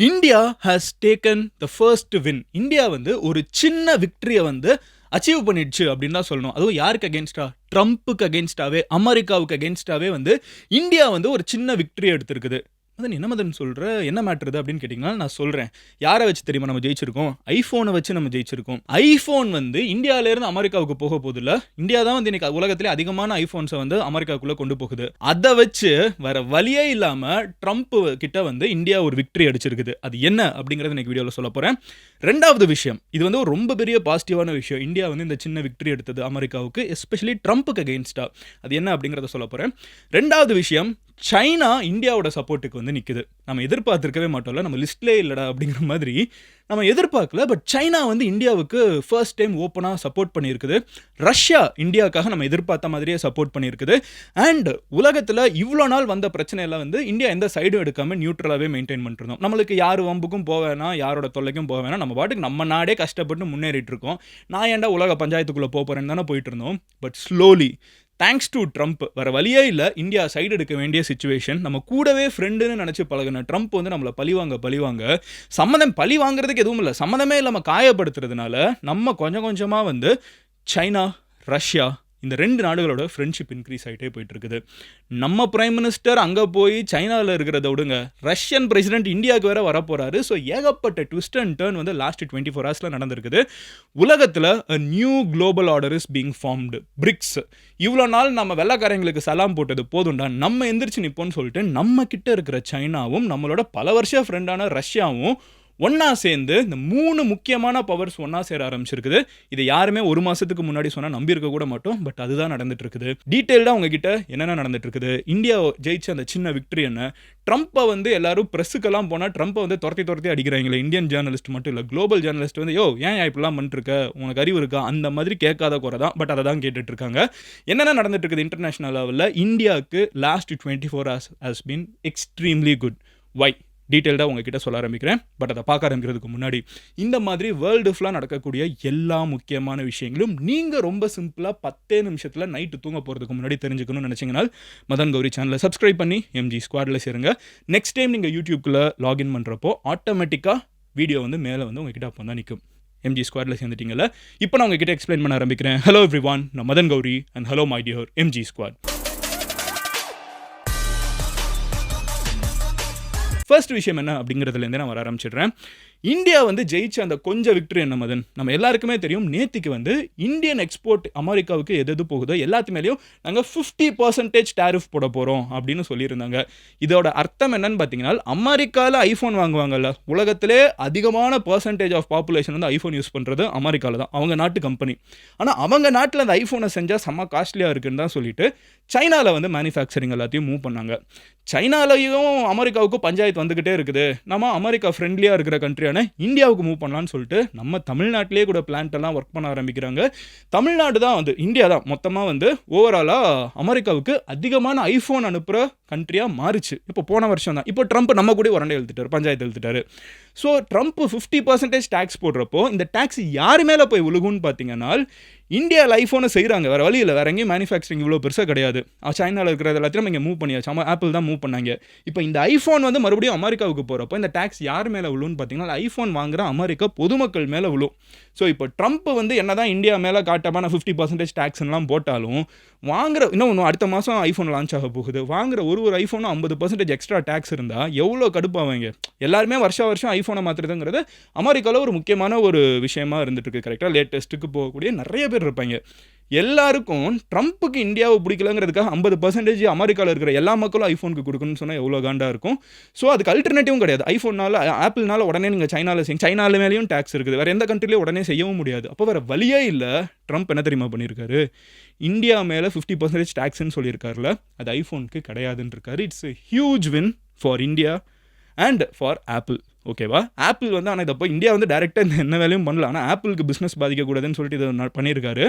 India has taken the first win. India வந்து ஒரு சின்ன விக்டரியை வந்து அச்சீவ் பண்ணிடுச்சு அப்படின்னு தான் சொல்லணும். அதுவும் யாருக்கு அகேன்ஸ்டா? ட்ரம்ப்புக்கு அகேன்ஸ்டாவே, அமெரிக்காவுக்கு அகேன்ஸ்டாவே வந்து இந்தியா வந்து ஒரு சின்ன விக்டரி எடுத்திருக்குது. மதன் என்ன மதன் சொல்ற? என்ன மேட்டர் அப்படின்னு கேட்டிங்கன்னா நான் சொல்கிறேன். யாரை வச்சு தெரியுமா நம்ம ஜெயிச்சிருக்கோம்? ஐஃபோனை வச்சு நம்ம ஜெயிச்சிருக்கோம். ஐஃபோன் வந்து இந்தியாவிலேருந்து அமெரிக்காவுக்கு போக போதில்ல. இந்தியா தான் வந்து இன்னைக்கு உலகத்திலே அதிகமான ஐஃபோன்ஸை வந்து அமெரிக்காவுக்குள்ளே கொண்டு போகுது. அதை வச்சு வேற வழியே இல்லாமல் ட்ரம்ப் கிட்ட வந்து இந்தியா ஒரு விக்டரி அடிச்சிருக்குது. அது என்ன அப்படிங்கிறத இன்னைக்கு வீடியோவில் சொல்ல போகிறேன். ரெண்டாவது விஷயம், இது வந்து ஒரு ரொம்ப பெரிய பாசிட்டிவான விஷயம். இந்தியா வந்து இந்த சின்ன விக்டரி எடுத்தது அமெரிக்காவுக்கு, எஸ்பெஷலி ட்ரம்ப்புக்கு அகெயின்ஸ்டா. அது என்ன அப்படிங்கிறத சொல்ல போகிறேன். ரெண்டாவது விஷயம், சைனா இந்தியாவோட சப்போர்ட்டுக்கு வந்து நிற்குது. நம்ம எதிர்பார்த்துருக்கவே மாட்டோம்ல, நம்ம லிஸ்ட்லேயே இல்லைடா அப்படிங்கிற மாதிரி நம்ம எதிர்பார்க்கல. பட் சைனா வந்து இந்தியாவுக்கு ஃபர்ஸ்ட் டைம் ஓப்பனாக சப்போர்ட் பண்ணியிருக்குது. ரஷ்யா இந்தியாவுக்காக நம்ம எதிர்பார்த்த மாதிரியே சப்போர்ட் பண்ணியிருக்குது. அண்ட் உலகத்தில் இவ்வளோ நாள் வந்த பிரச்சனையெல்லாம் வந்து இந்தியா எந்த சைடும் எடுக்காமல் நியூட்ரலாகவே மெயின்டைன் பண்ணிருந்தோம். நம்மளுக்கு யார் வம்புக்கும் போக வேணாம், யாரோட தொல்லைக்கும் போக வேணாம், நம்ம பாட்டுக்கு நம்ம நாடே கஷ்டப்பட்டு முன்னேறிட்டு இருக்கோம். நான் ஏன்டா உலக பஞ்சாயத்துக்குள்ளே போகிறேன்னு தானே போயிட்டு இருந்தோம். But slowly thanks to Trump வர வழியே இல்லை, இந்தியா சைடு எடுக்க வேண்டிய சிச்சுவேஷன். நம்ம கூடவே ஃப்ரெண்டுன்னு நினச்சி பழகின ட்ரம்ப் வந்து நம்மளை பழிவாங்க பழி வாங்குறதுக்கு எதுவும் இல்லை, சம்மந்தமே இல்லாமல் காயப்படுத்துறதுனால நம்ம கொஞ்சம் கொஞ்சமாக வந்து சைனா, ரஷ்யா இந்த ரெண்டு நாடுகளோட ஃப்ரெண்ட்ஷிப் இன்க்ரீஸ் ஆகிட்டே போயிட்டு இருக்குது. நம்ம பிரைம் மினிஸ்டர் அங்கே போய் சைனாவில் இருக்கிறத விடுங்க, ரஷ்யன் பிரசிடென்ட் இந்தியாவுக்கு வேற வரப்போறாரு. ஸோ ஏகப்பட்ட ட்விஸ்ட் அண்ட் டர்ன் வந்து லாஸ்ட் 24 ஹவர்ஸில் நடந்திருக்குது. உலகத்தில் a new global order is being formed. BRICS இவ்வளோ நாள் நம்ம வெள்ளைக்காரங்களுக்கு சலாம் போட்டது போதும்டா, நம்ம எந்திரிச்சு நிற்போம்னு சொல்லிட்டு நம்ம கிட்ட இருக்கிற சைனாவும் நம்மளோட பல வருஷ ஃப்ரெண்டான ரஷ்யாவும் ஒன்றா சேர்ந்து இந்த 3 முக்கியமான பவர்ஸ் ஒன்றா சேர ஆரம்பிச்சிருக்குது. இது யாருமே ஒரு மாதத்துக்கு முன்னாடி சொன்னால் நம்பியிருக்க கூட மாட்டோம். பட் அதுதான் நடந்துட்டு இருக்குது. டீட்டெயில்டாக உங்ககிட்ட என்னென்ன நடந்துட்டு இருக்குது, இந்தியா ஜெயிச்ச அந்த சின்ன விக்டரி என்ன, ட்ரம்ப்பை வந்து எல்லாரும் ப்ரெஸ்ஸுக்கெல்லாம் போனால் ட்ரம்ப்பை வந்து துரத்தி அடிக்கிறாங்களே, இந்தியன் ஜேர்னலிஸ்ட் மட்டும் இல்லை, குளோபல் ஜேர்னலிஸ்ட் வந்து யோ ஏன் இப்படிலாம் பண்ணிருக்க, உனக்கு அறிவு இருக்கா, அந்த மாதிரி கேட்காத குறை தான். பட் அதை தான் கேட்டுட்டு இருக்காங்க. என்னென்ன நடந்துட்டு இருக்குது இன்டர்நேஷனல் லெவலில்? இந்தியாவுக்கு last 24 hours has been extremely good. Why? டீட்டெயில்டாக உங்ககிட்ட சொல்ல ஆரம்பிக்கிறேன். பட் அதை பார்க்க ஆரம்பிக்கிறதுக்கு முன்னாடி இந்த மாதிரி வேர்ல்டு ஃபுல்லாக நடக்கக்கூடிய எல்லா முக்கியமான விஷயங்களும் நீங்கள் ரொம்ப சிம்பிளாக 10 நிமிஷத்தில் நைட்டு தூங்க போகிறதுக்கு முன்னாடி தெரிஞ்சுக்கணும்னு நினச்சிங்கன்னா மதன் கௌரி சேனலை சப்ஸ்கிரைப் பண்ணி எம்ஜி ஸ்குவாடில் சேருங்க. நெக்ஸ்ட் டைம் நீங்கள் யூடியூப்குள்ளே லாகின் பண்ணுறப்போ ஆட்டோமேட்டிக்காக வீடியோ வந்து மேலே வந்து உங்ககிட்ட அப்போ தான் நிற்கும். எம்ஜி ஸ்குவாடில் சேர்ந்துட்டீங்கல்ல. இப்போ நான் உங்ககிட்ட எக்ஸ்பிளைன் பண்ண ஆரம்பிக்கிறேன். ஹலோ எவ்ரிவான், நான் Madan Gowri and hello my dear MG squad. First விஷயம் என்ன அப்படிங்கிறதுலேருந்து நான் வர ஆரம்பிச்சிடுறேன். இந்தியா வந்து ஜெயிச்ச அந்த கொஞ்சம் விக்டரி என்ன மதன், நம்ம எல்லாருக்குமே தெரியும். நேற்றுக்கு வந்து இந்தியன் எக்ஸ்போர்ட் அமெரிக்காவுக்கு எது போகுதோ எல்லாத்துமேலேயும் நாங்கள் 50% டேரிஃப் போட போகிறோம் அப்படின்னு சொல்லியிருந்தாங்க. இதோட அர்த்தம் என்னன்னு பார்த்தீங்கன்னா, அமெரிக்காவில் ஐஃபோன் வாங்குவாங்கல்ல, உலகத்திலே அதிகமான பர்சன்டேஜ் ஆஃப் பாப்புலேஷன் வந்து ஐஃபோன் யூஸ் பண்ணுறது அமெரிக்காவில் தான், அவங்க நாட்டு கம்பெனி. ஆனால் அவங்க நாட்டில் அந்த ஐஃபோனை செஞ்சால் செம்ம காஸ்ட்லியாக இருக்குன்னு தான் சொல்லிட்டு சைனாவில் வந்து மேனுஃபேக்சரிங் எல்லாத்தையும் மூவ் பண்ணாங்க. சைனாலையும் அமெரிக்காவுக்கும் பஞ்சாயத்து வந்துக்கிட்டே இருக்குது. நம்ம அமெரிக்கா ஃப்ரெண்ட்லியாக இருக்கிற கண்ட்ரியான இந்தியாவுக்கு மூவ் பண்ணலான்னு சொல்லிட்டு நம்ம தமிழ்நாட்டிலே கூட பிளான்ட் எல்லாம் ஒர்க் பண்ண ஆரம்பிக்கிறாங்க. தமிழ்நாடு தான் வந்து, இந்தியா தான் மொத்தமாக வந்து ஓவராலாக அமெரிக்காவுக்கு அதிகமான ஐஃபோன் அனுப்புகிற கண்ட்ரியாக மாறிச்சு. இப்போ போன வருஷம் தான். இப்போ ட்ரம்ப் நம்ம கூட உரண்டை எழுத்துட்டார், பஞ்சாயத்து எழுத்துட்டாரு. ஸோ ட்ரம்ப் 50% டேக்ஸ் போடுறப்போ இந்த டேக்ஸ் யார் மேலே போய் விழுகுன்னு பார்த்தீங்கன்னா, இந்தியாவில் ஐஃபோனை செய்கிறாங்க, வேறு வழி இல்லை, வேறு எங்கேயும் மேனுஃபேக்சரிங் இவ்வளோ பெருசாக கிடையாது. சைனாவில் இருக்கிறது எல்லாத்தையும் நம்ம இங்கே மூவ் பண்ணியாச்சு. ஆப்பிள் தான் மூவ் பண்ணாங்க. இப்போ இந்த ஐஃபோன் வந்து மறுபடியும் அமெரிக்காவுக்கு போகிறப்போ இந்த டேக்ஸ் யார் மேலே விழுன்னு பார்த்தீங்கன்னா, ஐஃபோன் வாங்குகிற அமெரிக்கா பொதுமக்கள் மேலே விழும். ஸோ இப்போ ட்ரம்ப் வந்து என்ன தான் இந்தியா மேலே காட்டமான 50% டேக்ஸ்லாம் போட்டாலும் வாங்குற இன்னும் அடுத்த மாதம் ஐஃபோன் லான்ச் ஆக போகுது, வாங்குற ஒரு ஐஃபோனும் 50% எக்ஸ்ட்ரா டேக்ஸ் இருந்தால் எவ்வளோ கடுப்பாவாங்க. எல்லாருமே வருஷம் ஐஃபோனை மாற்றுறதுங்கிறது அமெரிக்காவில் ஒரு முக்கியமான ஒரு விஷயமா இருந்துட்டு இருக்கு. கரெக்டாக லேட்டஸ்ட்டுக்கு போகக்கூடிய நிறைய பேர் இருப்பாங்க. எல்லாருக்கும் ட்ரம்ப்புக்கு இந்தியாவை பிடிக்கலங்கிறதுக்காக 50% அமெரிக்காவில் இருக்கிற எல்லா மக்களும் ஐஃபோனுக்கு கொடுக்கணும்னு சொன்னால் எவ்வளோ காண்டாக இருக்கும். ஸோ அதுக்கு அல்டர்னேட்டிவும் கிடையாது. ஐஃபோனால் ஆப்பிள்னால உடனே நீங்கள் சைனாவில் மேலேயும் டேக்ஸ் இருக்குது, வேறு எந்த கண்ட்ரிலையும் உடனே செய்யவும் முடியாது. அப்போ வேறு வழியே இல்லை. ட்ரம்ப் என்ன தெரியுமா பண்ணியிருக்காரு, இந்தியா மேலே 50% டேக்ஸ்ன்னு சொல்லியிருக்காருல, அது ஐஃபோனுக்கு கிடையாதுன்னு இருக்காரு. It's a huge win for India and for apple. ஓகேவா? ஆப்பிள் வந்து ஆனால் இதை இந்தியா வந்து டேரெக்டாக இந்த என்ன வேலையும் பண்ணல, ஆனால் ஆப்பிளுக்கு பிஸ்னஸ் பாதிக்கக்கூடாதுன்னு சொல்லிட்டு இதை பண்ணியிருக்காரு.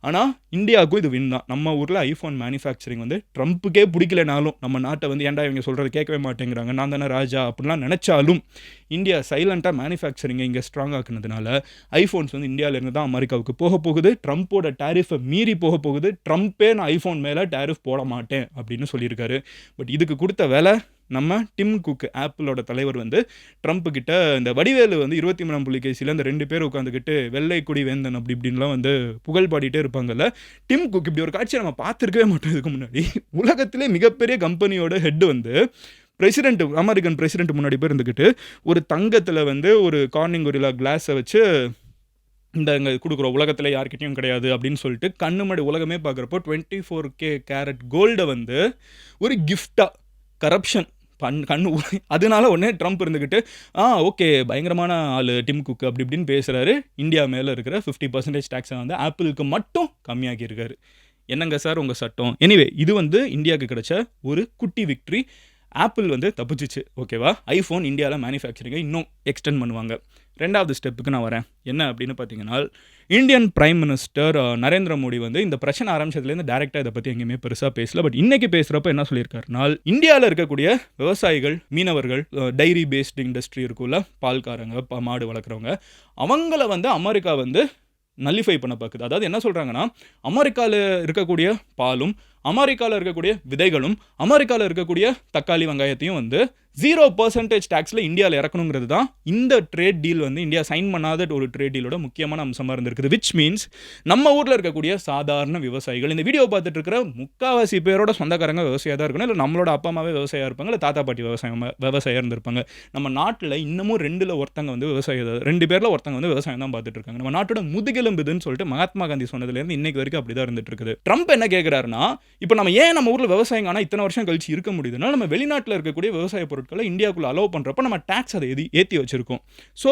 ஆனால் இந்தியாவுக்கும் இது வின் தான். நம்ம ஊரில் ஐஃபோன் மேனுஃபேக்சரிங் வந்து ட்ரம்ப்புக்கே பிடிக்கலனாலும், நம்ம நாட்டை வந்து ஏன்டா இவங்க சொல்கிறது கேட்கவே மாட்டேங்கிறாங்க, நான் தானே ராஜா அப்படிலாம் நினச்சாலும், இந்தியா சைலண்ட்டாக மேனுஃபேக்சரிங்கை இங்கே ஸ்ட்ராங் ஆக்குனதுனால ஐஃபோன்ஸ் வந்து இந்தியாவிலேருந்து தான் அமெரிக்காவுக்கு போக போகுது. ட்ரம்ப்போட டேரிஃபை மீறி போக போகுது. ட்ரம்ப்பே நான் ஐஃபோன் மேலே டேரிஃப் போட மாட்டேன் அப்படின்னு சொல்லியிருக்காரு. பட் இதுக்கு கொடுத்த வேலை நம்ம டிம் குக், ஆப்பிளோட தலைவர் வந்து ட்ரம்ப் கிட்ட இந்த வடிவேலு வந்து 23ஆம் புலிகேசியில் அந்த 2 பேர் உட்காந்துக்கிட்டு வெள்ளை கொடி வேந்தன் அப்படி இப்படின்லாம் வந்து புகழ் பாடிட்டே இருப்பாங்கல்ல. டிம் குக் இப்படி ஒரு காட்சியை நம்ம பார்த்துருக்கவே மாட்டோம் இதுக்கு முன்னாடி. உலகத்திலே மிகப்பெரிய கம்பெனியோட ஹெட் வந்து பிரசிடென்ட், அமெரிக்கன் பிரசிடென்ட் முன்னாடி போய் இருந்துக்கிட்டு ஒரு தங்கத்தில் வந்து ஒரு கார்னிங் கொரில்லா கிளாஸை வச்சு இந்த இங்கே கொடுக்குறோம், உலகத்தில் யார்கிட்டையும் கிடையாது அப்படின்னு சொல்லிட்டு கண்ணு முன்னாடி உலகமே பார்க்குறப்போ 24K கேரட் கோல்டை வந்து ஒரு கிஃப்டாக கரப்ஷன் கண்ணு அதனால உடனே ட்ரம்ப் இருந்துக்கிட்டு ஓகே பயங்கரமான ஆள் டிம் குக் அப்படி இப்படின்னு பேசுகிறாரு. இந்தியா மேலே இருக்கிற 50% டேக்ஸை வந்து ஆப்பிளுக்கு மட்டும் கம்மியாக்கியிருக்காரு. என்னங்க சார் உங்கள் சட்டம்? எனிவே இது வந்து இந்தியாவுக்கு கிடைச்ச ஒரு குட்டி விக்ட்ரி. ஆப்பிள் வந்து தப்பிச்சிச்சு, ஓகேவா? ஐஃபோன் இந்தியாவில் மேனுஃபேக்சரிங்கை இன்னும் எக்ஸ்டெண்ட் பண்ணுவாங்க. 2வது ஸ்டெப்புக்கு நான் வரேன். என்ன அப்படின்னு பார்த்தீங்கன்னா, Indian prime minister Narendra Modi வந்து இந்த பிரச்சனை ஆரம்பிச்சதுலேருந்து டேரெக்டாக இதை பற்றி எங்கேயுமே பெருசாக பேசல. பட் இன்றைக்கி பேசுகிறப்ப என்ன சொல்லியிருக்காருனா, இந்தியாவில் இருக்கக்கூடிய விவசாயிகள், மீனவர்கள், டைரி பேஸ்டு இண்டஸ்ட்ரி இருக்குல்ல, பால்காரங்க, மாடு வளர்க்குறவங்க, அவங்கள வந்து அமெரிக்கா வந்து நல்லிஃபை பண்ண பார்க்குது. அதாவது என்ன சொல்கிறாங்கன்னா, அமெரிக்காவில் இருக்கக்கூடிய பாலும், அமெரிக்காவில் இருக்கக்கூடிய விதைகளும், அமெரிக்காவில் இருக்கக்கூடிய தக்காளி வெங்காயத்தையும் வந்து 0% டேக்ஸில் இந்தியாவில் இறக்கணுங்கிறது தான் இந்த ட்ரேட் டீல் வந்து இந்தியா சைன் பண்ணாத ஒரு ட்ரேட் டீலோட முக்கியமான அம்சமாக இருந்திருக்குது. விச் மீன்ஸ் நம்ம ஊரில் இருக்கக்கூடிய சாதாரண விவசாயிகள், இந்த வீடியோ பார்த்துட்டு இருக்கிற முக்கால்வாசி பேரோட சொந்தக்காரங்க விவசாயியாக தான் இருக்கணும், இல்லை நம்மளோட அப்பா அம்மாவே விவசாயியாக இருப்பாங்க, இல்லை தாத்தா பாட்டி விவசாயியாக இருந்திருப்பாங்க. நம்ம நாட்டில் இன்னமும் 2ல் ஒருத்தங்க வந்து விவசாயம், 2 பேரில் ஒருத்தங்க வந்து விவசாயம் தான் பார்த்துட்டு இருக்காங்க. நம்ம நாட்டோட முதுகெலும்புதுன்னு சொல்லிட்டு மகாத்மா காந்தி சொன்னதுலேருந்து இன்னைக்கு வரைக்கும் அப்படி தான் இருந்துட்டு இருக்குது. ட்ரம்ப் என்ன கேட்குறாருன்னா, இப்போ நம்ம ஏன் நம்ம ஊரில் விவசாயம் ஆனால் இத்தனை வருஷம் கழிச்சு இருக்க முடியுதுன்னா, நம்ம வெளிநாட்டில் இருக்கக்கூடிய விவசாய பொருட்களை இந்தியாவுக்குள்ள அலோவ் பண்ணுறப்ப நம்ம டேக்ஸ் அதை ஏற்றி வச்சிருக்கோம். ஸோ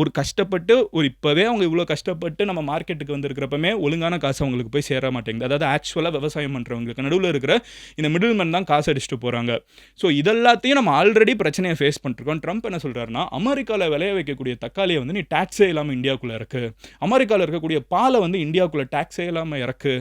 ஒரு கஷ்டப்பட்டு இப்போவே அவங்க இவ்வளோ கஷ்டப்பட்டு நம்ம மார்க்கெட்டுக்கு வந்திருக்கிறப்பமே ஒழுங்கான காசு அவங்களுக்கு போய் சேர மாட்டேங்குது. அதாவது ஆக்சுவலாக விவசாயம் பண்ணுறவங்களுக்கு நடுவில் இருக்கிற இந்த மிடில் மேன் தான் காசு அடிச்சுட்டு போகிறாங்க. ஸோ இதெல்லாத்தையும் நம்ம ஆல்ரெடி பிரச்சனையை ஃபேஸ் பண்ணிருக்கோம். ட்ரம்ப் என்ன சொல்கிறாருன்னா, அமெரிக்காவில் விளைய வைக்கக்கூடிய தக்காளியை வந்து நீ டேக்ஸே இல்லாமல் இந்தியாவுக்குள்ளே இறக்கு, அமெரிக்காவில் இருக்கக்கூடிய பாலை வந்து இந்தியாவுக்குள்ளே டேக்ஸே இல்லாமல் இறக்கு.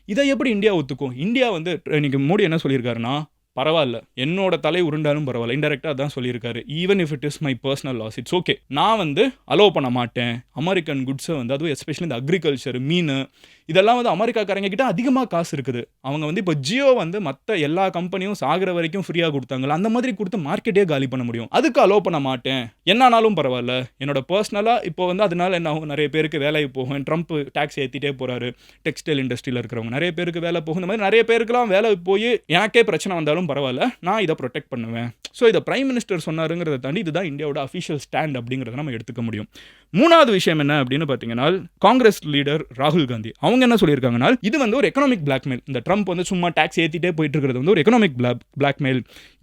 இதை எப்படி இந்தியா ஒத்துக்கும்? இந்தியா வந்து இன்னைக்கு மோடி என்ன சொல்லியிருக்காருன்னா, பரவாயில்ல என்னோட தலை உருண்டாலும் பரவாயில்ல, இன்டெரக்டாக அதான் சொல்லியிருக்காரு. Even if it is my personal loss, it's okay, நான் வந்து அலோவ் பண்ண மாட்டேன் அமெரிக்கன் குட்ஸை வந்து, அதுவும் எஸ்பெஷலி இந்த அக்ரிகல்ச்சர், மீன், இதெல்லாம் வந்து அமெரிக்காக்காரங்க கிட்ட அதிகமாக காசு இருக்குது. அவங்க வந்து இப்போ ஜியோ வந்து மற்ற எல்லா கம்பெனியும் சாகிற வரைக்கும் ஃப்ரீயாக கொடுத்தாங்களா, அந்த மாதிரி கொடுத்து மார்க்கெட்டே காலி பண்ண முடியும். அதுக்கு அலோவ் பண்ண மாட்டேன், என்னானாலும் பரவாயில்ல, என்னோட பர்சனலாக இப்போ வந்து அதனால என்ன ஆகும், நிறைய பேருக்கு வேலை போகும். ட்ரம்ப் டேக்ஸ் ஏற்றிட்டே போகிறாரு, டெக்ஸ்டைல் இண்டஸ்ட்ரியில் இருக்கிறவங்க நிறைய பேருக்கு வேலை போகும். இந்த மாதிரி நிறைய பேருக்குலாம் வேலை போய் எனக்கே பிரச்சனை வந்தாலும் பரவாயில்ல, நான் இதை ப்ரொடெக்ட் பண்ணுவேன். ஸோ இதை பிரைம் மினிஸ்டர் சொன்னாருங்கிறத தாண்டி இதுதான் இந்தியாவோட அஃபிஷியல் ஸ்டாண்ட் அப்படிங்கிறத நம்ம எடுத்துக்க முடியும். 3வது விஷயம் என்ன அப்படின்னு பார்த்தீங்கன்னா, காங்கிரஸ் லீடர் ராகுல் காந்தி அவங்க என்ன சொல்லியிருக்காங்கன்னா, இது வந்து ஒரு எக்கனாமிக் பிளாக்மெயில். இந்த ட்ரம்ப் வந்து சும்மா டேக்ஸ் ஏற்றிட்டே போயிட்டு இருக்கிறது வந்து ஒரு எக்கனாமிக் பிளாக்மெயில்.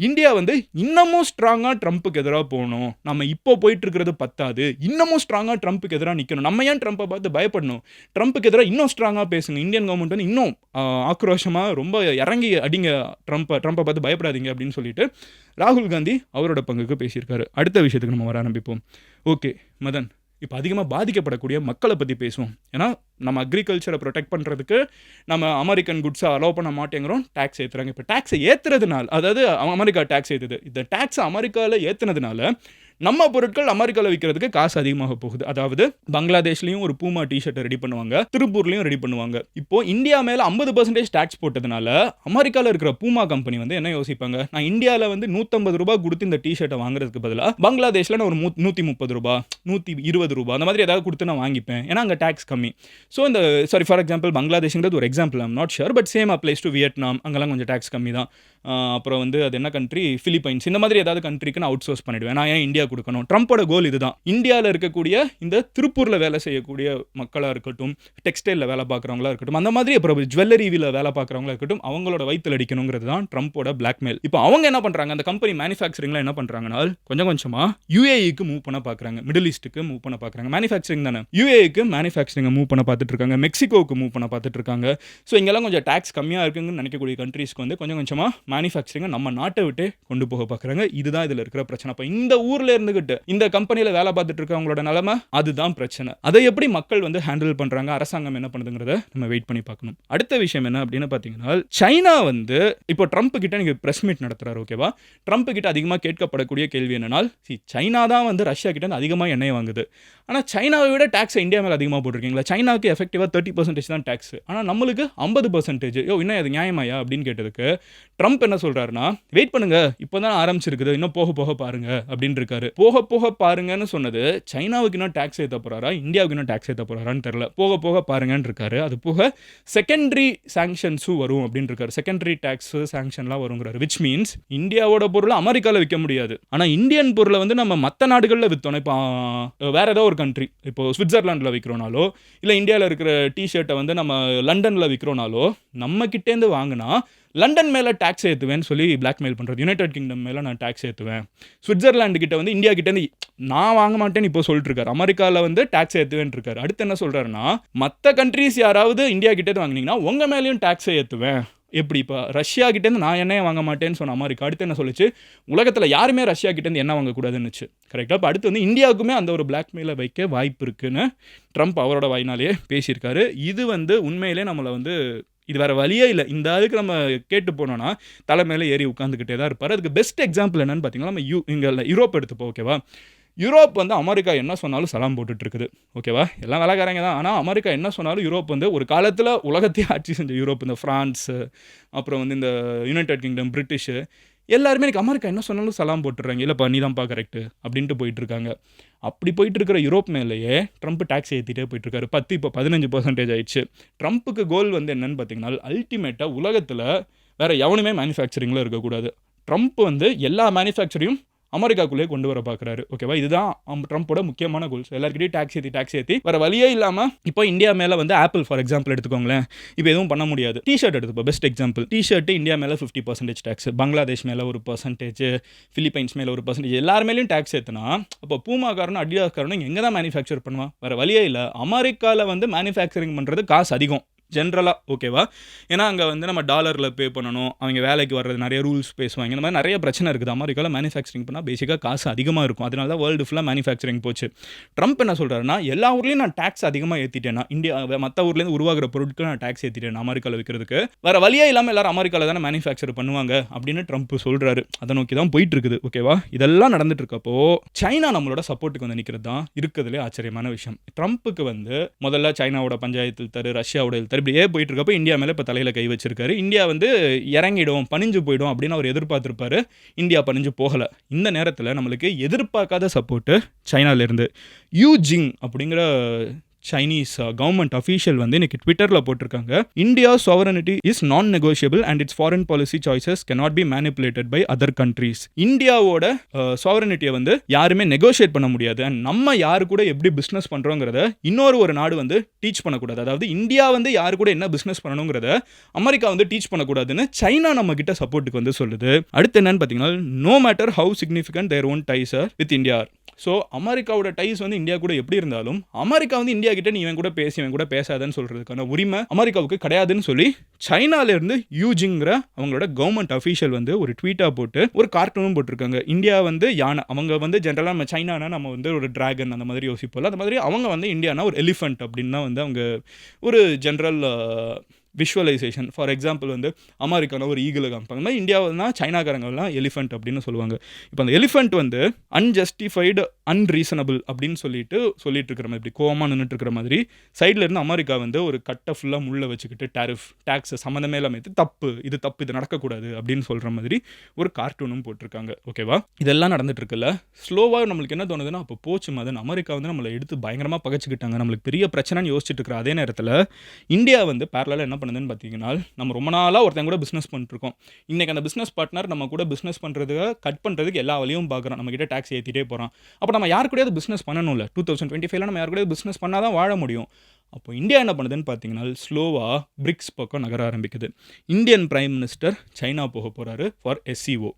இந்தியா வந்து இன்னமும் ஸ்ட்ராங்காக ட்ரம்ப்புக்கு எதிராக போகணும், நம்ம இப்போ போயிட்டு இருக்கிறது பத்தாது, இன்னமும் ஸ்ட்ராங்காக ட்ரம்ப்புக்கு எதிராக நிற்கணும். நம்ம ஏன் ட்ரம்ப்பை பார்த்து பயப்படணும்? ட்ரம்ப்புக்கு எதிராக இன்னும் ஸ்ட்ராங்காக பேசுங்க. இந்தியன் கவர்மெண்ட் வந்து இன்னும் ஆக்ரோஷமாக ரொம்ப இறங்கி அடிங்க, ட்ரம்ப்பை பார்த்து பயப்படாதீங்க அப்படின்னு சொல்லிட்டு ராகுல் காந்தி அவரோட பங்குக்கு பேசியிருக்காரு. அடுத்த விஷயத்துக்கு நம்ம வர ஆரம்பிப்போம். ஓகே மதன், இப்போ அதிகமாக பாதிக்கப்படக்கூடிய மக்களை பற்றி பேசுவோம். ஏன்னா நம்ம அக்ரிகல்ச்சரை ப்ரொடெக்ட் பண்ணுறதுக்கு நம்ம அமெரிக்கன் குட்ஸை அலோவ் பண்ண மாட்டேங்கிறோம், டேக்ஸ் ஏற்றுறாங்க. இப்போ டேக்ஸை ஏற்றுறதுனால, அதாவது அமெரிக்கா டேக்ஸ் ஏற்றுது, இந்த டேக்ஸை அமெரிக்காவில் ஏற்றுனதுனால நம்ம பொருட்கள் அமெரிக்காவில் விற்கிறதுக்கு காசு அதிகமாக போகுது. அதாவது பங்களாதேஷ்லையும் ஒரு பூமா டிஷர்ட்டை ரெடி பண்ணுவாங்க, திருப்பூர்லையும் ரெடி பண்ணுவாங்க. இப்போ இந்தியா மேலே 50% டேக்ஸ் போட்டதுனால அமெரிக்காவில் இருக்கிற பூமா கம்பெனி வந்து என்ன யோசிப்பாங்க, நான் இந்தியாவில் வந்து 150 ரூபாய் கொடுத்து இந்த டிஷர்ட்டை வாங்குறதுக்கு பதிலாக பங்களாதேஷில் நான் ஒரு 130 ரூபாய், 120 ரூபாய் அந்த மாதிரி ஏதாவது கொடுத்து நான் வாங்கிப்பேன், ஏன்னா அங்கே டேக்ஸ் கம்மி. ஸோ இந்த ஃபார் எக்ஸாம்பிள் பங்களாதேஷ்ங்கிறது ஒரு example, I'm not sure, but same applies to Vietnam, அங்கெல்லாம் கொஞ்சம் டேக்ஸ் கம்மி தான். அப்புறம் வந்து அது என்ன கண்ட்ரி, பிலிப்பைன்ஸ், இந்த மாதிரி ஏதாவது கண்ட்ரிக்கு நான் அவுட் சோர்ஸ் பண்ணிவிடுவேன். நான் ஏன் இந்தியா கொடுக்கணும்? ட்ரம்ப்போட கோல் இதுதான். இந்தியாவில் இருக்கக்கூடிய இந்த திருப்பூரில் வேலை செய்யக்கூடிய மக்களாக இருக்கட்டும், டெக்ஸ்டைலில் வேலை பார்க்குறவங்களா இருக்கட்டும், அந்த மாதிரி அப்புறம் ஜுவல்லரியில் வேலை பார்க்குறவங்களா இருக்கட்டும், அவங்களோட வயிற்றில் அடிக்கணுங்கிறது தான் ட்ரம்ப்போட பிளாக்மெயில். இப்போ அவங்க என்ன பண்ணுறாங்க, அந்த கம்பெனி மேனுஃபேக்சரிங்லாம் என்ன பண்ணுறாங்கன்னா, கொஞ்சம் கொஞ்சமாக யூஏஇக்கு மூவ் பண்ண பார்க்குறாங்க, மிடில் ஈஸ்ட்டுக்கு மூவ் பண்ண பார்க்குறாங்க. மேனுஃபேக்சரிங் தானே, யூஏஇக்கு மேனுஃபேக்சரிங்கை மூவ் பண்ண பார்த்துட்டு இருக்காங்க, மெக்சிகோவுக்கு மூவ் பண்ண பார்த்துட்டு இருக்காங்க. ஸோ இங்கெல்லாம் கொஞ்சம் டேக்ஸ் கம்மியாக இருக்குன்னு நினைக்கக்கூடிய கண்ட்ரீஸ்க்கு வந்து கொஞ்சம் கொஞ்சமாக மேனுஃபேக்சரிங்கை நம்ம நாட்டை விட்டு கொண்டு போக பார்க்குறாங்க. இதுதான் இதில் இருக்கிற பிரச்சனை. இப்போ இந்த ஊரில் இருந்துகிட்டு இந்த கம்பெனியில் வேலை பார்த்துட்டு இருக்கவங்களோட நிலைமை அதுதான் பிரச்சனை. அதை எப்படி மக்கள் வந்து ஹேண்டில் பண்ணுறாங்க, அரசாங்கம் என்ன பண்ணுதுங்கிறத நம்ம வெயிட் பண்ணி பார்க்கணும். அடுத்த விஷயம் என்ன அப்படின்னு பார்த்தீங்கன்னா, சைனா வந்து இப்போ ட்ரம்ப் கிட்ட நீங்கள் ப்ரெஸ் மீட் நடத்துறாரு, ஓகேவா? ட்ரம்ப் கிட்ட அதிகமாக கேட்கப்படக்கூடிய கேள்வி என்னன்னா, சைனா தான் வந்து ரஷ்யா கிட்ட அதிகமாக எண்ணெய் வாங்குது, ஆனால் சைனாவை விட டேக்ஸ் இந்தியா மேலே அதிகமாக போட்டிருக்கீங்களா? சைனாவுக்கு எஃபெக்டிவாக 30% தான் டேக்ஸ், ஆனால் நம்மளுக்கு 50%. இன்னும் அது நியாயமாயா அப்படின்னு கேட்டதுக்கு ட்ரம்ப் என்ன சொல்கிறாருன்னா, வெயிட் பண்ணுங்க, இப்போ தான் ஆரம்பிச்சிருக்குது, இன்னும் போக போக பாருங்க அப்படின்னு இருக்காரு. சொல்றாரு. போக போக பாருங்கன்னு சொன்னது சைனாவுக்கு இன்னும் டாக்ஸ் ஏற்ற போறாரா, இந்தியாவுக்கு இன்னும் டாக்ஸ் ஏற்ற போறாரான்னு தெரியல. போக போக பாருங்கன்னு இருக்காரு. அது போக செகண்டரி சாங்ஷன்ஸும் வரும் அப்படின்னு இருக்காரு. செகண்டரி டாக்ஸ் சாங்ஷன்லாம் வருங்கிறாரு. விச் மீன்ஸ் இந்தியாவோட பொருளை அமெரிக்காவில் விற்க முடியாது. ஆனால் இந்தியன் பொருளை வந்து நம்ம மற்ற நாடுகளில் விற்றோம். இப்போ வேற ஏதோ ஒரு கண்ட்ரி, இப்போ சுவிட்சர்லாண்டில் விற்கிறோனாலோ இல்லை இந்தியாவில் இருக்கிற டிஷர்ட்டை வந்து நம்ம லண்டனில் விற்கிறோனாலோ நம்ம கிட்டேருந்து வாங்கினா லண்டன் மேலே டாக்ஸ் ஏற்றுவேன்னு சொல்லி பிளாக்மெயில் பண்ணுறது. யுனைடெட் கிங்டம் மேலே நான் டாக்ஸ் ஏற்றுவேன். சுவிட்சர்லாண்டு கிட்ட வந்து இந்தியா கிட்டேருந்து நான் வாங்க மாட்டேன்னு இப்போ சொல்லிட்டு இருக்காரு. அமெரிக்காவில் வந்து டாக்ஸ் ஏற்றுவேன் இருக்காரு. அடுத்து என்ன சொல்கிறாருன்னா, மற்ற கண்ட்ரீஸ் யாராவது இந்தியா கிட்டேருந்து வாங்கினீங்கன்னா உங்கள் மேலேயும் டாக்ஸை ஏற்றுவேன். எப்படி இப்போ ரஷ்யா கிட்டேருந்து நான் எண்ணெய் வாங்க மாட்டேன்னு சொன்ன அமெரிக்கா அடுத்து என்ன சொல்லிச்சு, உலகத்தில் யாருமே ரஷ்யா கிட்டேருந்து எண்ணெய் வாங்கக்கூடாதுன்னுச்சு. கரெக்டாக. இப்போ அடுத்து வந்து இந்தியாவுக்குமே அந்த ஒரு பிளாக்மெயிலை வைக்க வாய்ப்பு இருக்குன்னு ட்ரம்ப் அவரோட வாயினாலேயே பேசியிருக்காரு. இது வந்து உண்மையிலே நம்மளை வந்து இது வேறு வழியே இல்லை. இந்த அதுக்கு நம்ம கேட்டு போனோன்னா தலைமையில் ஏறி உட்காந்துக்கிட்டே தான் இருப்பார். அதுக்கு பெஸ்ட் எக்ஸாம்பிள் என்னென்னு பார்த்தீங்கன்னா, நம்ம இங்கே யூரோப் எடுத்துப்போம். ஓகேவா. யூரோப் வந்து அமெரிக்கா என்ன சொன்னாலும் சலாம் போட்டுட்டு இருக்குது. ஓகேவா. எல்லாம் வேலைக்காரங்க தான். ஆனால் அமெரிக்கா என்ன சொன்னாலும் யூரோப் வந்து ஒரு காலத்தில் உலகத்தையே ஆட்சி செஞ்ச யூரோப், இந்த ஃப்ரான்ஸு, அப்புறம் வந்து இந்த யுனைடெட் கிங்டம், பிரிட்டிஷு, எல்லாருமே எனக்கு அமெரிக்கா என்ன சொன்னாலும் சலாம் போட்டுடுறாங்க. இல்லைப்பா நீ தான்ப்பா கரெக்டு அப்படின்ட்டு போயிட்டுருக்காங்க. அப்படி போயிட்டு இருக்கிற யூரோப் மேலேயே ட்ரம்ப் டாக்ஸ் ஏற்றிட்டே போயிட்டுருக்காரு. 10 இப்போ 15% ஆயிடுச்சு. ட்ரம்ப்புக்கு கோல் வந்து என்னென்னு பார்த்தீங்கன்னா, அல்டிமேட்டாக உலகத்தில் வேறு எவனுமே மேனுஃபேக்சரிங்கில் இருக்கக்கூடாது. ட்ரம்ப் வந்து எல்லா மேனுஃபேக்சரையும் அமெரிக்காக்குள்ளேயே கொண்டு வர பார்க்குறாரு. ஓகேவா. இதுதான் ட்ரம்ப்போட முக்கியமான கோல்ஸ். எல்லாருக்கிட்டையும் டாக்ஸ் ஏற்றி வேறு வழியே இல்லாமல் இப்போ இந்தியா மேலே வந்து ஆப்பிள் ஃபார் எக்ஸாம்பிள் எடுத்துக்கோங்களேன். இப்போ எதுவும் பண்ண முடியாது. டிஷர்ட் எடுத்துப்போம். Best example. டிஷர்ட்டு இந்தியா மேலே 50% டேக்ஸ், பங்களாதேஷ் மேலே ஒரு பர்சன்டேஜ், ஃபிலிப்பைன்ஸ் மேலே ஒரு பர்சன்டேஜ், எல்லார் மேலேயும் டேக்ஸ் ஏற்றினா அப்போ பூமாக்காரனும் அடியாஸ்காரனும் எங்கே தான் மேனுஃபேக்சர் பண்ணுவான்? வேறு வழியே இல்லை. அமெரிக்காவில் வந்து மேனுஃபேக்சரிங் பண்ணுறது காசு அதிகம் ஜென்ரலாக. ஓகேவா. ஏன்னா அங்கே வந்து நம்ம டாலரில் பே பண்ணணும், அவங்க வேலைக்கு வர்றது நிறைய ரூல்ஸ் பேசுவாங்க, இந்த மாதிரி நிறைய பிரச்சனை இருக்குது. அமெரிக்காவில் மேனுஃபேக்சரிங் பண்ணால் பேசிக்காக காசு அதிகமாக இருக்கும். அதனால தான் வேர்ல்டு ஃபுல்லாக மேனுஃபேக்சரிங் போச்சு. ட்ரம்ப் என்ன சொல்கிறாருன்னா, எல்லா ஊர்லேயும் நான் டேக்ஸ் அதிகமாக ஏற்றிட்டேன்னா, இந்தியா மற்ற ஊர்லேருந்து உருவாகிற பொருட்கள் நான் டேக்ஸ் ஏற்றிட்டேன் அமெரிக்காவில் விற்கிறதுக்கு. வேறு வழியே இல்லாமல் எல்லாரும் அமெரிக்காவில் தானே மேனுஃபேக்சர் பண்ணுவாங்க அப்படின்னு ட்ரம்ப் சொல்கிறாரு. அதை நோக்கி தான் போயிட்டு இருக்குது. ஓகேவா. இதெல்லாம் நடந்துட்டு இருக்கப்போ சைனா நம்மளோட சப்போர்ட்டுக்கு வந்து நிற்கிறது தான் இருக்கிறதுலே ஆச்சரியமான விஷயம். ட்ரம்ப்புக்கு வந்து முதல்ல சைனாவோட பஞ்சாயத்து இழுத்தாரு, ரஷ்யாவோட இழுத்தாரு, இப்படியே போயிட்டு இருக்கப்போ இந்தியா மேலே இப்போ தலையில் கை வச்சிருக்காரு. இந்தியா வந்து இறங்கிடும், பணிஞ்சு போயிடும் அப்படின்னு அவர் எதிர்பார்த்திருப்பாரு. இந்தியா பணிஞ்சு போகலை. இந்த நேரத்தில் நம்மளுக்கு எதிர்பார்க்காத சப்போர்ட்டு சைனாலேருந்து. யூ ஜிங் அப்படிங்கிற சைனீஸ் கவர்மெண்ட் அஃபீஷியல் வந்து இன்னைக்கு ட்விட்டரில் போட்டிருக்காங்க, இந்தியா சாவரனிட்டி இஸ் நான் negotiable and it's foreign policy choices cannot be manipulated by other countries. இந்தியாவோட சாவரனிட்டியை வந்து யாருமே நெகோஷியேட் பண்ண முடியாது. அண்ட் நம்ம யாரு கூட எப்படி பிஸ்னஸ் பண்ணுறோங்கிறத ஒரு நாடு வந்து டீச் பண்ணக்கூடாது. அதாவது இந்தியா வந்து யாரு கூட என்ன பிஸ்னஸ் பண்ணணுங்கிறத அமெரிக்கா வந்து டீச் பண்ணக்கூடாதுன்னு சைனா நம்ம கிட்ட சப்போர்ட்டுக்கு வந்து சொல்லுது. அடுத்து என்னன்னு பார்த்தீங்கன்னா, no matter how significant their own ties are with India. So அமெரிக்காவோட டைஸ் வந்து இந்தியா கூட எப்படி இருந்தாலும் அமெரிக்கா வந்து இந்தியா கிட்ட நீ இவன் கூட பேசி இவன் கூட பேசாதன்னு சொல்றதுக்கான உரிமை அமெரிக்காவுக்கு கிடையாதுன்னு சொல்லி சைனாலேருந்து யூஜிங்கிற அவங்களோட கவர்மெண்ட் அஃபீஷியல் வந்து ஒரு ட்வீட்டாக போட்டு ஒரு கார்ட்டூனும் போட்டிருக்காங்க. இந்தியா வந்து யானை, அவங்க வந்து ஜென்ரலாக நம்ம சைனானா நம்ம வந்து ஒரு டிராகன் அந்த மாதிரி யோசிப்போம். அந்த மாதிரி அவங்க வந்து இந்தியானா ஒரு எலிஃபென்ட் அப்படின்னு தான் வந்து அவங்க ஒரு ஜென்ரல் விஷுவலைசேஷன். ஃபார் எக்ஸாம்பிள் வந்து அமெரிக்கான ஒரு ஈகிளை காமிப்பாங்க. அந்த மாதிரி இந்தியாவில்னா சைனாக்காரங்கள்லாம் எலிஃபென்ட் அப்படின்னு சொல்லுவாங்க. இப்போ அந்த எலிஃபென்ட் வந்து அன்ஜஸ்டிஃபைடு அன்ரீசனபிள் அப்படின்னு சொல்லிட்டு இருக்கிற மாதிரி, இப்படி கோவமாக நின்றுட்டு இருக்கிற மாதிரி சைடில் இருந்து அமெரிக்கா வந்து ஒரு கட்டை ஃபுல்லாக முள்ள வச்சுக்கிட்டு டாக்ஸ் சம்மந்தமே இல்லாமல் இது தப்பு இது நடக்கக்கூடாது அப்படின்னு சொல்கிற மாதிரி ஒரு கார்ட்டூனும் போட்டிருக்காங்க. ஓகேவா. இதெல்லாம் நடந்துட்டு இருக்குல்ல. ஸ்லோவாக நம்மளுக்கு என்ன தோணுதுன்னா, அப்போ போச்சு மதன், அமெரிக்கா வந்து நம்மளை எடுத்து பயங்கரமாக பகச்சிக்கிட்டாங்க, நம்மளுக்கு பெரிய பிரச்சனைன்னு யோசிச்சுட்டு இருக்கிற அதே நேரத்தில் இந்தியா வந்து பேரலாக என்ன பண்ணுதுன்னு பார்த்தீங்கன்னா, நம்ம ரொம்ப நாளாக ஒருத்தங்க கூட பிஸ்னஸ் பண்ணிருக்கோம். இன்றைக்கி அந்த பிஸ்னஸ் பார்ட்னர் நம்ம கூட பிஸ்னஸ் பண்ணுறதுக்கு கட் பண்ணுறதுக்கு எல்லா வழியும் பார்க்குறோம். நம்ம கிட்ட டாக்ஸ் ஏற்றிட்டே போகிறோம். அப்போ நம்ம யாரு கூடயாவது பிஸ்னஸ் பண்ணணும்ல. 2025 நம்ம யாரு கூட பிஸ்னஸ் பண்ணால் தான் வாழ முடியும். அப்போ இந்தியா என்ன பண்ணுதுன்னு பார்த்தீங்கன்னா, ஸ்லோவாக பிரிக்ஸ் பக்கம் நகர ஆரம்பிக்குது. இந்தியன் பிரைம் மினிஸ்டர் சைனா போக போகிறாரு ஃபார் SCO,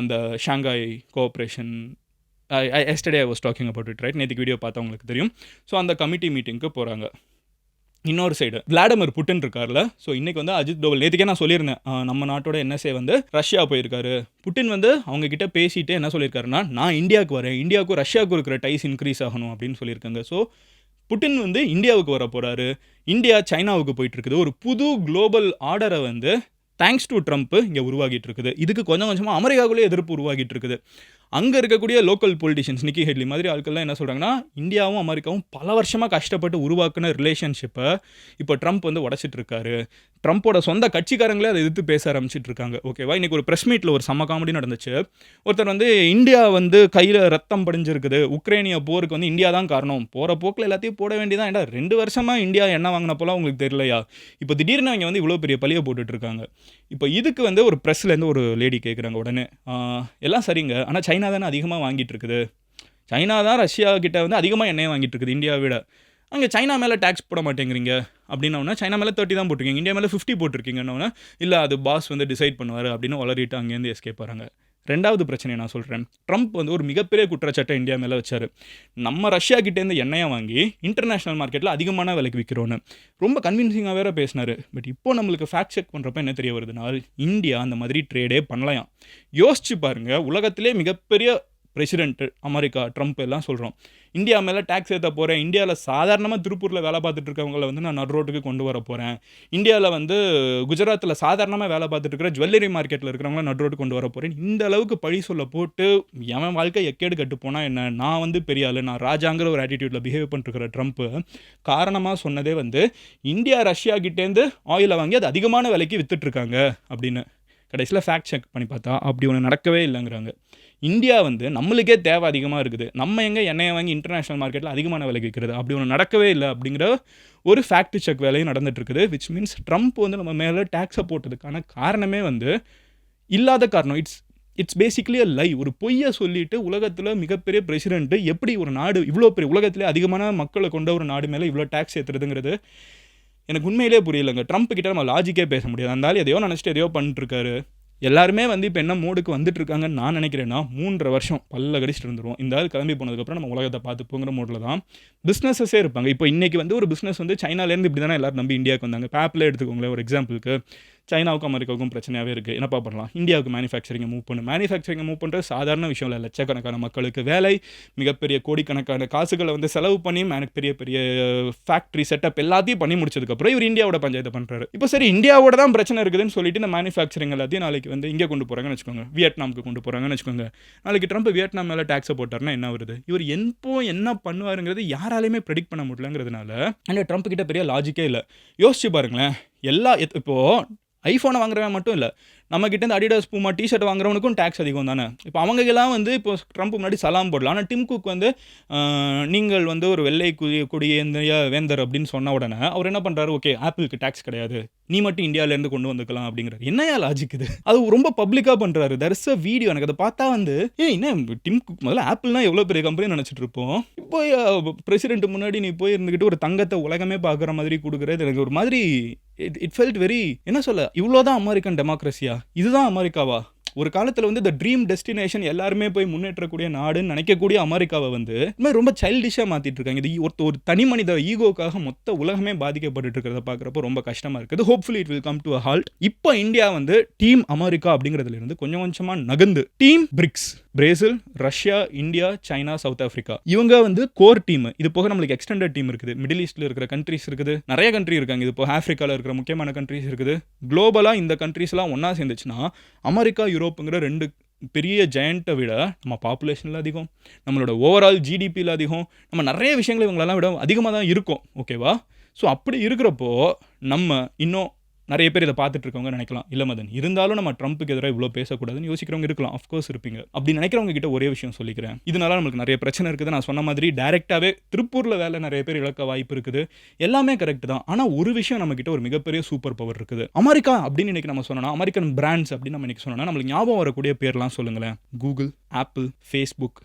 அந்த Shanghai cooperation. yesterday I was talking about it, right? நேற்றுக்கு வீடியோ பார்த்தா உங்களுக்கு தெரியும். ஸோ அந்த கமிட்டி மீட்டிங்க்கு போகிறாங்க. இன்னொரு சைடு விளாடிமிர் புட்டின் இருக்கார்ல. ஸோ இன்றைக்கி வந்து அஜித் டோவல், நேற்றுக்கே நான் சொல்லியிருந்தேன், நம்ம நாட்டோட NSA வந்து ரஷ்யா போயிருக்காரு. புட்டின் வந்து அவங்க கிட்ட பேசிட்டு என்ன சொல்லியிருக்காருன்னா, நான் இந்தியாவுக்கு வரேன், இந்தியாவுக்கும் ரஷ்யாவுக்கும் இருக்கிற டைஸ் இன்க்ரீஸ் ஆகணும் அப்படின்னு சொல்லியிருக்காங்க. ஸோ புட்டின் வந்து இந்தியாவுக்கு வர போகிறாரு. இந்தியா சைனாவுக்கு போயிட்டு இருக்குது. ஒரு புது குளோபல் ஆர்டரை வந்து தேங்க்ஸ் டு ட்ரம்ப் இங்கே உருவாகிட்டு இருக்குது. இதுக்கு கொஞ்சம் கொஞ்சமாக அமெரிக்காவுக்குள்ளே எதிர்ப்பு உருவாகிட்டு இருக்குது. அங்கே இருக்கக்கூடிய லோக்கல் பொலிட்டிஷியன்ஸ் நிக்கி ஹெட்லி மாதிரி ஆட்கள்லாம் என்ன சொல்கிறாங்கன்னா, இந்தியாவும் அமெரிக்காவும் பல வருஷமாக கஷ்டப்பட்டு உருவாக்குன ரிலேஷன்ஷிப்பை இப்போ ட்ரம்ப் வந்து உடச்சிட்டு இருக்காரு. ட்ரம்ப்போட சொந்த கட்சிக்காரங்களே அதை எதிர்த்து பேச ஆரம்பிச்சிட்டு இருக்காங்க. ஓகேவா? இன்றைக்கி ஒரு ப்ரெஸ் மீட்டில் ஒரு செம்ம காமெடி நடந்துச்சு. ஒருத்தர் வந்து இந்தியா வந்து கையில் ரத்தம் படிஞ்சிருக்குது, உக்ரைனிய போருக்கு வந்து இந்தியா தான் காரணம், போகிற போக்கில் எல்லாத்தையும் போட வேண்டியதான். ஏன்டா 2 வருஷமாக இந்தியா என்ன வாங்கினப்போலாம் உங்களுக்கு தெரியலையா? இப்போ திடீர்னு அவங்க வந்து இவ்வளோ பெரிய பழியை போட்டுட்டு இருக்காங்க. இப்போ இதுக்கு வந்து ஒரு ப்ரெஸ்லேருந்து ஒரு லேடி கேட்குறாங்க உடனே, எல்லாம் சரிங்க, ஆனால் சைனா தானே அதிகமாக வாங்கிட்டு இருக்குது, சைனா தான் ரஷ்யா கிட்ட வந்து அதிகமாக எண்ணெயை வாங்கிட்டு இருக்குது இந்தியாவை விட, அங்கே சைனா மேலே டேக்ஸ் போட மாட்டேங்கிறீங்க அப்படின்னோன்னா, சைனா மேலே 30 தான் போட்டிருக்கீங்க, இந்தியா மேலே 50 போட்டிருக்கீங்கன்னொன்னே, இல்லை அது பாஸ் வந்து டிசைட் பண்ணுவார் அப்படின்னு வளரிட்டு அங்கேருந்து எஸ்கேப் வராங்க. ரெண்டாவது பிரச்சனையை நான் சொல்கிறேன். ட்ரம்ப் வந்து ஒரு மிகப்பெரிய குற்றச்சாட்டை இந்தியா மேலே வச்சார். நம்ம ரஷ்யா கிட்டேருந்து எண்ணெயை வாங்கி இன்டர்நேஷ்னல் மார்க்கெட்டில் அதிகமான விலைக்கு விற்கிறோன்னு ரொம்ப கன்வின்சிங்காக வேறு பேசினார். பட் இப்போ நம்மளுக்கு ஃபேக்ட் செக் பண்ணுறப்ப என்ன தெரிய வருதுனால், இந்தியா அந்த மாதிரி ட்ரேடே பண்ணலையாம். யோசிச்சு பாருங்கள், உலகத்திலே மிகப்பெரிய பிரசிடென்ட் அமெரிக்கா ட்ரம்ப் எல்லாம் சொல்கிறோம், இந்தியா மேலே டேக்ஸ் ஏற்ற போகிறேன், இந்தியாவில் சாதாரணமாக திருப்பூரில் வேலை பார்த்துட்டு இருக்கவங்கள வந்து நான் நடுரோட்டுக்கு கொண்டு வர போகிறேன், இந்தியாவில் வந்து குஜராத்தில் சாதாரணமாக வேலை பார்த்துட்டு இருக்கிற ஜுவல்லரி மார்க்கெட்டில் இருக்கிறவங்கள நடுரோட்டுக்கு கொண்டு வர போகிறேன், இந்த அளவுக்கு பழி சொல்ல போட்டு என் வாழ்க்கை எக்கேடு கட்டு போனால் என்ன, நான் வந்து பெரிய ஆள், நான் ராஜாங்கிற ஒரு ஆட்டிடியூட்டில் பிஹேவ் பண்ணிருக்கிற ட்ரம்ப்பு காரணமாக சொன்னதே வந்து இந்தியா ரஷ்யா கிட்டேருந்து ஆயிலை வாங்கி அது அதிகமான விலைக்கு விற்றுட்ருக்காங்க அப்படின்னு. கடைசியில் ஃபேக்ட் செக் பண்ணி பார்த்தா அப்படி ஒன்று நடக்கவே இல்லைங்கிறாங்க. இந்தியா வந்து நம்மளுக்கே தேவை அதிகமாக இருக்குது, நம்ம எங்கே எண்ணெயை வாங்கி இன்டர்நேஷ்னல் மார்க்கெட்டில் அதிகமான விலைக்கு விற்கிறது, அப்படி ஒன்று நடக்கவே இல்லை அப்படிங்கிற ஒரு ஃபேக்ட் செக் வேலையும் நடந்துட்டு இருக்குது. விச் மீன்ஸ் ட்ரம்ப் வந்து நம்ம மேலே டேக்ஸை போட்டதுக்கான காரணமே வந்து இல்லாத காரணம். இட்ஸ் பேசிக்லி அ லை. ஒரு பொய்யை சொல்லிட்டு உலகத்தில் மிகப்பெரிய பிரசிடென்ட்டு எப்படி ஒரு நாடு இவ்வளோ பெரிய உலகத்திலே அதிகமான மக்களை கொண்ட ஒரு நாடு மேலே இவ்வளோ டேக்ஸ் ஏற்றுறதுங்கிறது எனக்கு உண்மையிலே புரியலைங்க. ட்ரம்ப் கிட்ட நம்ம லாஜிக்கே பேச முடியாது. அந்த எதையோ நினச்சிட்டு எதையோ பண்ணிட்டுருக்காரு. எல்லாருமே வந்து இப்போ என்ன மோடுக்கு வந்துட்டு இருக்காங்கன்னு நான் நினைக்கிறேன்னா, 3.5 வருஷம் பல்ல கடிச்சிட்டு இருந்துருவோம். இந்த ஆள் கிளம்பி போனதுக்கப்புறம் நம்ம உலகத்தை பார்த்துப்போங்கிற மோடில் தான் பிஸ்னஸஸே இருப்பாங்க. இப்போ இன்றைக்கி வந்து ஒரு பிஸ்னஸ் வந்து சைனாலேருந்து இப்படி தானே எல்லோரும் நம்பி இந்தியாவுக்கு வந்தாங்க. ஆப்பிளே எடுத்துக்கோங்களேன் ஒரு எக்ஸாம்பிளுக்கு. சைனாவுக்கும் அமெரிக்காவுக்கும் பிரச்சனையாகவே இருக்குது. என்னப்பா பண்ணலாம், இந்தியாவுக்கு மேனுஃபேக்சரிங்கை மூவ் பண்ணுறது சாதாரண விஷயம் இல்லை. லட்சக்கணக்கான மக்களுக்கு வேலை, மிகப்பெரிய கோடிக்கணக்கான காசுகளை வந்து செலவு பண்ணி பெரிய பெரிய ஃபேக்ட்ரி செட்டப் எல்லாத்தையும் பண்ணி முடிச்சதுக்கப்புறம் இவர் இந்தியாவோட பஞ்சாயத்தை பண்ணுறாரு. இப்போ சரி, இந்தியாவோட தான் பிரச்சனை இருக்குதுன்னு சொல்லிட்டு இந்த மேனுஃபேக்சரிங் எல்லாத்தையும் நாளைக்கு வந்து இங்கே கொண்டு போகிறாங்கன்னு வச்சுக்கோங்க, வியட்நாமுக்கு கொண்டு போகிறாங்கன்னு வச்சுக்கோங்க. நாளைக்கு ட்ரம்ப் வியட்நாம் மேலே டேக்ஸை போட்டார்னா என்ன வருது? இவர் என்ன பண்ணுவாருங்கிறது யாராலையுமே ப்ரெடிக்ட் பண்ண முடியலங்கிறதுனால அந்த ட்ரம்ப் கிட்ட பெரிய லாஜிக்கே இல்லை. யோசிச்சு பாருங்களேன், இப்போது ஐஃபோனை வாங்குறவன் மட்டும் இல்லை, நம்மக்கிட்ட இந்த அடிடாஸ் பூமா டிஷர்ட் வாங்குறவனுக்கும் டேக்ஸ் அதிகம் தானே. இப்போ அவங்கெல்லாம் வந்து இப்போ ட்ரம்ப் முன்னாடி சலாம் போடலாம். ஆனால் டிம் குக் வந்து நீங்கள் வந்து ஒரு வெள்ளை கொடியேந்திய வேந்தர் அப்படின்னு சொன்ன உடனே அவர் என்ன பண்ணுறாரு, ஓகே ஆப்பிளுக்கு டேக்ஸ் கிடையாது, நீ மட்டும் இந்தியாவிலேருந்து கொண்டு வந்துக்கலாம் அப்படிங்கிறாரு. என்னையா லாஜிக் இது? அது ரொம்ப பப்ளிக்காக பண்ணுறாரு. தர்ஸ் அ வீடியோ. எனக்கு அதை பார்த்தா வந்து என்ன டிம் குக் முதல்ல ஆப்பிள்னா எவ்வளோ பெரிய கம்பெனி நினச்சிட்டு இருப்போம். இப்போ பிரசிடென்ட் முன்னாடி நீ போய் இருந்துக்கிட்டு ஒரு தங்கத்தை உலகமே பார்க்குற மாதிரி கொடுக்குறது எனக்கு ஒரு மாதிரி இட் ஃபெல்ட் வெரி, என்ன சொல்ல, இவ்வளோதான் அமெரிக்கன் டெமோக்ரஸியா, இதுதான் அமெரிக்காவா? ஒரு காலத்தில் வந்து இந்த ட்ரீம் டெஸ்டினேஷன் எல்லாருமே போய் முன்னேற்றக்கூடிய நாடுன்னு நினைக்கக்கூடிய அமெரிக்காவை வந்து இன்னும் ரொம்ப சைல்டிஷாக மாற்றிட்டு இருக்காங்க. இது ஒரு தனி மனித ஈகோக்காக மொத்த உலகமே பாதிக்கப்பட்டு இருக்கிறத பார்க்குறப்போ ரொம்ப கஷ்டமாக இருக்குது. Hopefully it will come to a halt. இப்போ இந்தியா வந்து டீம் அமெரிக்கா அப்படிங்கிறதுலேருந்து கொஞ்சம் கொஞ்சமாக நகர்ந்து team BRICS, Brazil, Russia, India, China, south Africa, இவங்க வந்து கோர் டீம். இது போக நம்மளுக்கு எக்ஸ்டெண்டட் டீம் இருக்குது. மிடில் ஈஸ்ட்டில் இருக்கிற கண்ட்ரிஸ் இருக்குது, நிறைய கண்ட்ரி இருக்காங்க. இது போக ஆஃப்ரிக்காவில் இருக்கிற முக்கியமான கண்ட்ரிஸ் இருக்குது. குளோபலாக இந்த கண்ட்ரிஸ்லாம் ஒன்றா சேர்ந்துச்சுன்னா அமெரிக்கா யூரோப்புங்கிற 2 பெரிய ஜெயண்ட்டை விட நம்ம பாப்புலேஷனில் அதிகம், நம்மளோட ஓவரால் ஜிடிபியில் அதிகம், நம்ம நிறைய விஷயங்கள் இவங்களெல்லாம் விட அதிகமாக தான் இருக்கும். ஓகேவா? ஸோ அப்படி இருக்கிறப்போ நம்ம இன்னும் நிறைய பேர் இதை பார்த்துட்டு இருக்கவங்க நினைக்கலாம், இல்லை மதன் இருந்தாலும் நம்ம ட்ரம்ப்புக்கு எதிராக இவ்வளோ பேசக்கூடாதுன்னு யோசிக்கிறவங்க இருக்கலாம். அஃப்கோர்ஸ் இருப்பீங்க. அப்படி நினைக்கிறவங்க கிட்ட ஒரே விஷயம் சொல்லிக்கிறேன், இதனால நம்மளுக்கு நிறைய பிரச்சனை இருக்குது. நான் சொன்ன மாதிரி டைரெக்டாகவே திருப்பூரில் வேலை நிறைய பேர் இழக்க வாய்ப்பு இருக்குது. எல்லாமே கரெக்ட் தான். ஆனால் ஒரு விஷயம் நம்மக்கிட்ட ஒரு மிகப்பெரிய சூப்பர் பவர் இருக்குது. அமெரிக்கா அப்படின்னு இன்றைக்கி நம்ம சொன்னோன்னா, அமெரிக்கன் பிராண்ட்ஸ் அப்படின்னு நம்ம இன்றைக்கி சொன்னோன்னா நம்மளுக்கு ஞாபகம் வரக்கூடிய பேர்லாம் சொல்லுங்களேன். கூகுள், ஆப்பிள், ஃபேஸ்புக்,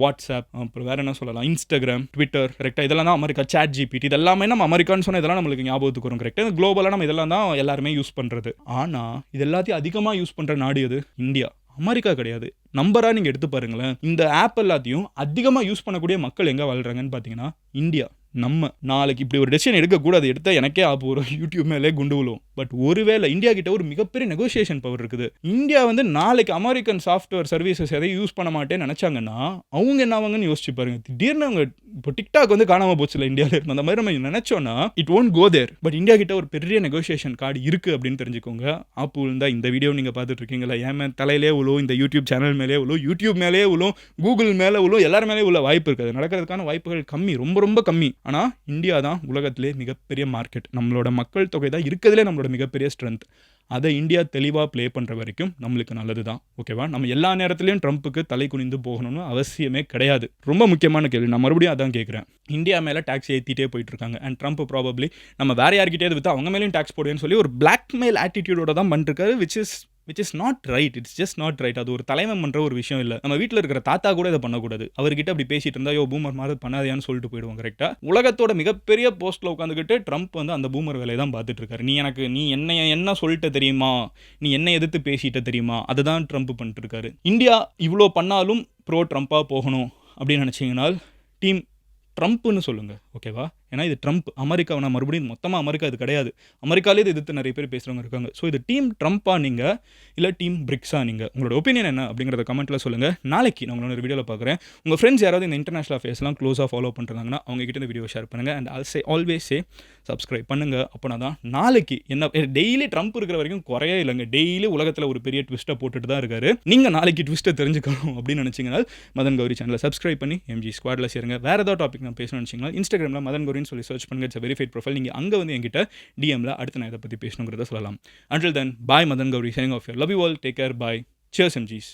வாட்ஸ்அப், அப்புறம் வேறு என்ன சொல்லலாம், இன்ஸ்டாகிராம், ட்விட்டர், கரெக்டாக இதெல்லாம் தான் அமெரிக்கா. சாட் ஜிபிடி, இதெல்லாமே நம்ம அமெரிக்கான்னு சொன்னால் இதெல்லாம் நம்மளுக்கு ஞாபகத்துக்கு வரும். கரெக்டாக குளோபலாக நம்ம இதெல்லாம் தான் எல்லாருமே யூஸ் பண்ணுறது. ஆனால் இது எல்லாத்தையும் அதிகமாக யூஸ் பண்ணுற நாடு எது? இந்தியா. அமெரிக்கா கிடையாது. நம்பராக நீங்கள் எடுத்து பாருங்களேன். இந்த ஆப் எல்லாத்தையும் அதிகமாக யூஸ் பண்ணக்கூடிய மக்கள் எங்கே வாழ்கிறாங்கன்னு பார்த்தீங்கன்னா இந்தியா. நம்ம நாளைக்கு இப்படி ஒரு டெசிஷன் எடுக்கக்கூடாது, எடுத்தால் எனக்கே ஒரு யூடியூப் மேலே குண்டு விழும். பட் ஒருவேளை இந்தியா கிட்ட ஒரு மிகப்பெரிய நெகோசியேஷன் பவர் இருக்குது. இந்தியா வந்து நாளைக்கு அமெரிக்கன் சாஃப்ட்வேர் சர்வீசஸ் எதையும் யூஸ் பண்ண மாட்டேன்னு நினச்சாங்கன்னா அவங்க என்ன ஆவாங்கன்னு யோசிச்சு பாருங்க. திடீர்னு அவங்க இப்போ டிக்டாக் வந்து காணாமல் போச்சுல இந்தியாவில் இருந்து, அந்த மாதிரி நம்ம நினைச்சோன்னா it won't go there. But India கிட்ட ஒரு பெரிய நெகோசியேஷன் கார்டு இருக்குது அப்படின்னு தெரிஞ்சுக்கோங்க. ஆப்பு விழுந்தா இந்த வீடியோ நீங்கள் பார்த்துட்டு இருக்கீங்களா, ஏன் தலையிலே விழும், இந்த யூடியூப் சேனல் மேலே விழும், யூடியூப் மேலே விழும், கூகுள் மேலே விழும், எல்லாரும் மேலே உள்ள வாய்ப்பு இருக்குது. நடக்கிறதுக்கான வாய்ப்புகள் கம்மி, ரொம்ப ரொம்ப கம்மி. ஆனால் இந்தியா தான் உலகத்திலே மிகப்பெரிய மார்க்கெட். நம்மளோட மக்கள் தொகை தான் இருக்கிறதுலே நம்மளோட மிகப்பெரிய ஸ்ட்ரென்த். அதை இந்தியா தெளிவாக ப்ளே பண்ணுற வரைக்கும் நம்மளுக்கு நல்லது தான். ஓகேவா? நம்ம எல்லா நேரத்துலையும் ட்ரம்ப்புக்கு தலை குனிந்து போகணும்னு அவசியமே கிடையாது. ரொம்ப முக்கியமான கேள்வி, நான் மறுபடியும் அதான் கேட்குறேன். இந்தியா மேலே டேக்ஸ் ஏற்றிட்டே போயிட்டு இருக்காங்க. அண்ட் ட்ரம்ப் ப்ராபப்ளி நம்ம வேற யார்கிட்டே விற்று அவங்க மேலேயும் டேக்ஸ் போடுவேன்னு சொல்லி ஒரு பிளாக்மெயில் ஆட்டிடியூடோட தான் பண்ணிருக்காரு. Which is not right. It's just not right. அது ஒரு தலைவன் பண்ணுற ஒரு விஷயம் இல்லை. நம்ம வீட்டில் இருக்கிற தாத்தா கூட இதை பண்ணக்கூடாது. அவர்கிட்ட அப்படி பேசிட்டு இருந்தா யோ பூமர் மாதிரி பண்ணாதையான்னு சொல்லிட்டு போயிடுவோம். கரெக்டாக உலகத்தோட மிகப்பெரிய போஸ்ட்டில் உட்காந்துக்கிட்டு ட்ரம்ப் வந்து அந்த பூமர் வேலையை தான் பார்த்துட்டு இருக்காரு. நீ என்ன சொல்லிட்டு தெரியுமா, நீ என்ன எதிர்த்து பேசிட்ட தெரியுமா, அதை தான் ட்ரம்ப் பண்ணிட்டு இருக்காரு. இந்தியா இவ்வளோ பண்ணாலும் ப்ரோ ட்ரம்ப்பாக போகணும் அப்படின்னு நினச்சிங்கன்னா டீம் ட்ரம்ப்னு சொல்லுங்கள். ஓகேவா? ஏன்னா இது ட்ரம்ப், அமெரிக்காவை நான் மறுபடியும் மொத்தமாக அமெரிக்கா இது கிடையாது. அமெரிக்காலே இது எதிர்த்து நிறைய பேர் பேசுகிறவங்க இருக்காங்க. ஸோ இது டீம் ட்ரம்ப்பா நீங்கள் இல்லை டீம் பிரிக்ஸா நீங்கள்? உங்களோட ஒப்பீனியன் என்ன அப்படிங்கிறத கமெண்ட்டில் சொல்லுங்கள். நாளைக்கு நான் உங்களோட வீடியோவில் பார்க்குறேன். உங்கள் ஃப்ரெண்ட்ஸ் யாராவது இந்த இன்டர்நேஷனல் அஃபேர்ஸ்லாம் க்ளோஸாக ஃபாலோ பண்ணுறாங்கன்னா அவங்ககிட்ட இந்த வீடியோ ஷேர் பண்ணுங்கள். அண்ட் ஆல்வேஸ் சப்ஸ்கிரைப் பண்ணுங்கள். அப்போனா தான் நாளைக்கு என்ன டெய்லி ட்ரம்ப் இருக்கிற வரைக்கும் குறையே இல்லைங்க. டெய்லி உலகத்தில் ஒரு பெரிய ட்விஸ்ட்டை போட்டுட்டு தான் இருக்காரு. நீங்கள் நாளைக்கு ட்விஸ்ட்டை தெரிஞ்சுக்கணும் அப்படின்னு நினச்சிங்கன்னா மதன் கௌரி சேனலை சப்ஸ்கிரைப் பண்ணி MG ஸ்குவாடில் சேருங்க. வேறு ஏதாவது டாபிக் நான் பேசணும்னு நினச்சிங்கன்னா இன்ஸ்டாகிராமில் மதன் கௌரின்னு சொல்லி சர்ச் பண்ணுங்க. It's verified profile. நீங்கள் அங்கே வந்து என்கிட்ட டிஎம்ல அடுத்து நான் இதை பற்றி பேசணுங்கிறத சொல்லலாம். Until then, bye Madan Gauri, signing off here. Love you all. Take care. Bye. Cheers MGs.